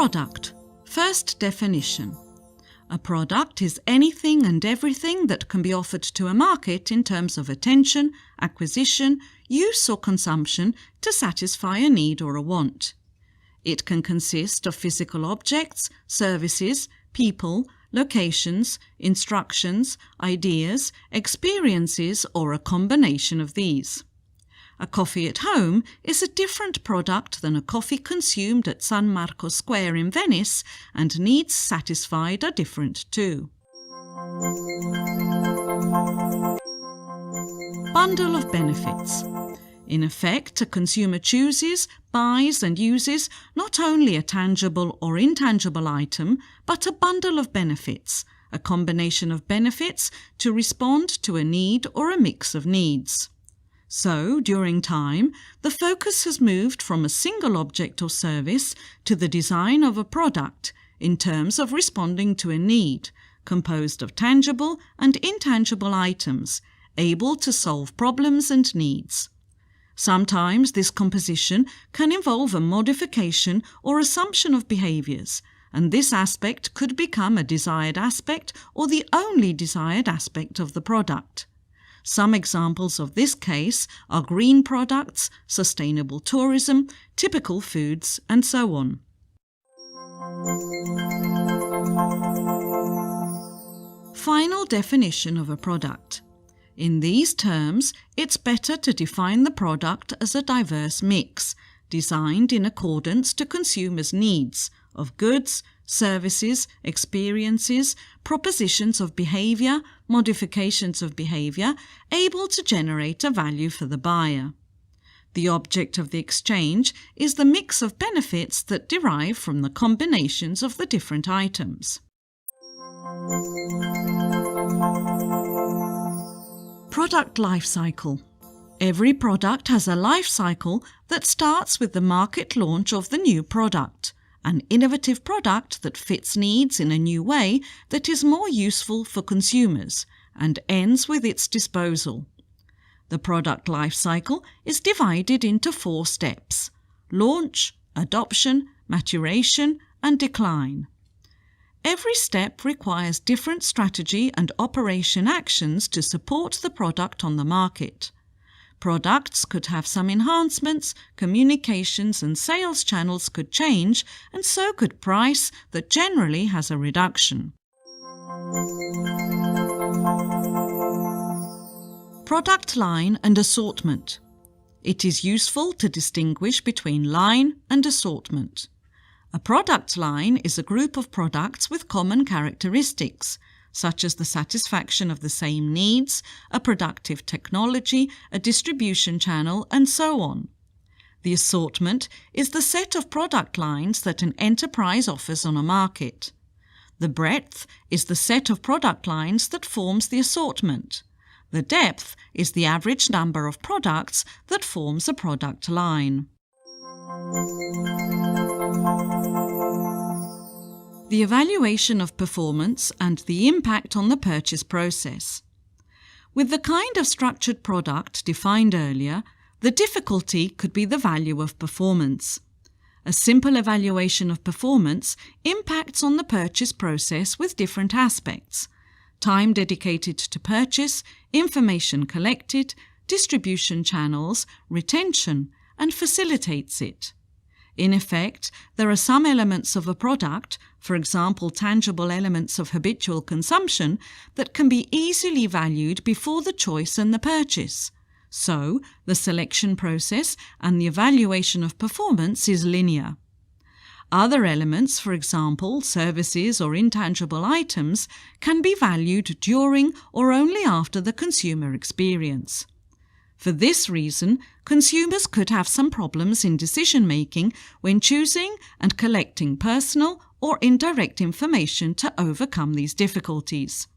Product. First definition. A product is anything and everything that can be offered to a market in terms of attention, acquisition, use or consumption to satisfy a need or a want. It can consist of physical objects, services, people, locations, instructions, ideas, experiences, or a combination of these. A coffee at home is a different product than a coffee consumed at San Marco Square in Venice, and needs satisfied are different too. Bundle of benefits. In effect, a consumer chooses, buys and uses not only a tangible or intangible item, but a bundle of benefits, a combination of benefits to respond to a need or a mix of needs. So, during time, the focus has moved from a single object or service to the design of a product in terms of responding to a need, composed of tangible and intangible items, able to solve problems and needs. Sometimes this composition can involve a modification or assumption of behaviors, and this aspect could become a desired aspect or the only desired aspect of the product. Some examples of this case are green products, sustainable tourism, typical foods, and so on. Final definition of a product. In these terms, it's better to define the product as a diverse mix, designed in accordance to consumers' needs, of goods, services, experiences, propositions of behavior, modifications of behavior, able to generate a value for the buyer. The object of the exchange is the mix of benefits that derive from the combinations of the different items. Product life cycle. Every product has a life cycle that starts with the market launch of the new product, an innovative product that fits needs in a new way that is more useful for consumers, and ends with its disposal. The product life cycle is divided into 4 steps: launch, adoption, maturation, and decline. Every step requires different strategy and operation actions to support the product on the market. Products could have some enhancements, communications and sales channels could change, and so could price that generally has a reduction. Product line and assortment. It is useful to distinguish between line and assortment. A product line is a group of products with common characteristics, such as the satisfaction of the same needs, a productive technology, a distribution channel, and so on. The assortment is the set of product lines that an enterprise offers on a market. The breadth is the set of product lines that forms the assortment. The depth is the average number of products that forms a product line. The evaluation of performance and the impact on the purchase process. With the kind of structured product defined earlier, the difficulty could be the value of performance. A simple evaluation of performance impacts on the purchase process with different aspects: time dedicated to purchase, information collected, distribution channels, retention, and facilitates it. In effect, there are some elements of a product, for example tangible elements of habitual consumption, that can be easily valued before the choice and the purchase. So, the selection process and the evaluation of performance is linear. Other elements, for example services or intangible items, can be valued during or only after the consumer experience. For this reason, consumers could have some problems in decision-making when choosing and collecting personal or indirect information to overcome these difficulties.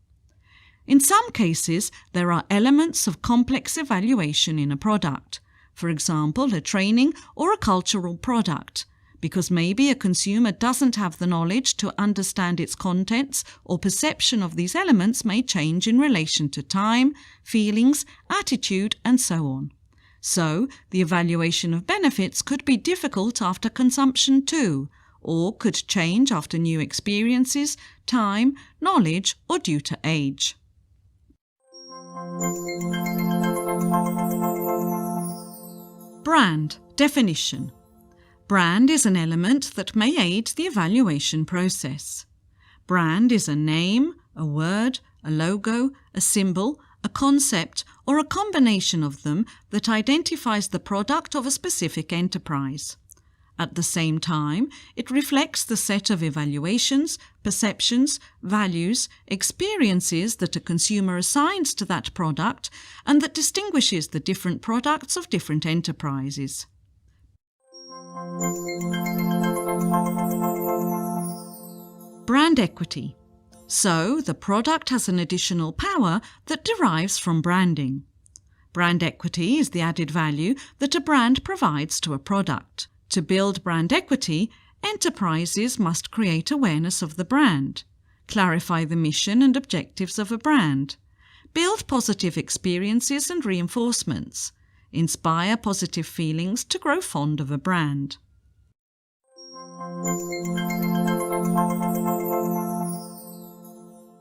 In some cases, there are elements of complex evaluation in a product, for example, a training or a cultural product, because maybe a consumer doesn't have the knowledge to understand its contents, or perception of these elements may change in relation to time, feelings, attitude, and so on. So, the evaluation of benefits could be difficult after consumption too, or could change after new experiences, time, knowledge, or due to age. Brand definition. Brand is an element that may aid the evaluation process. Brand is a name, a word, a logo, a symbol, a concept, or a combination of them that identifies the product of a specific enterprise. At the same time, it reflects the set of evaluations, perceptions, values, experiences that a consumer assigns to that product and that distinguishes the different products of different enterprises. Brand equity. So, the product has an additional power that derives from branding. Brand equity is the added value that a brand provides to a product. To build brand equity, enterprises must create awareness of the brand, clarify the mission and objectives of a brand, build positive experiences and reinforcements, inspire positive feelings to grow fond of a brand.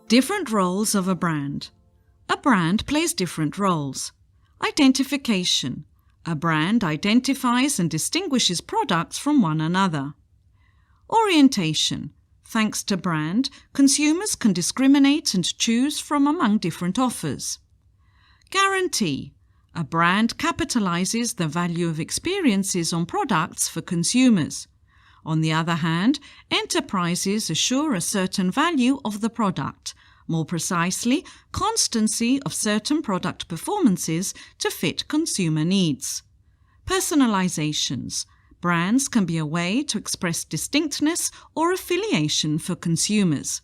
Different roles of a brand. A brand plays different roles. Identification. A brand identifies and distinguishes products from one another. Orientation. Thanks to brand, consumers can discriminate and choose from among different offers. Guarantee. A brand capitalizes the value of experiences on products for consumers. On the other hand, enterprises assure a certain value of the product, more precisely, constancy of certain product performances to fit consumer needs. Personalizations. Brands can be a way to express distinctness or affiliation for consumers.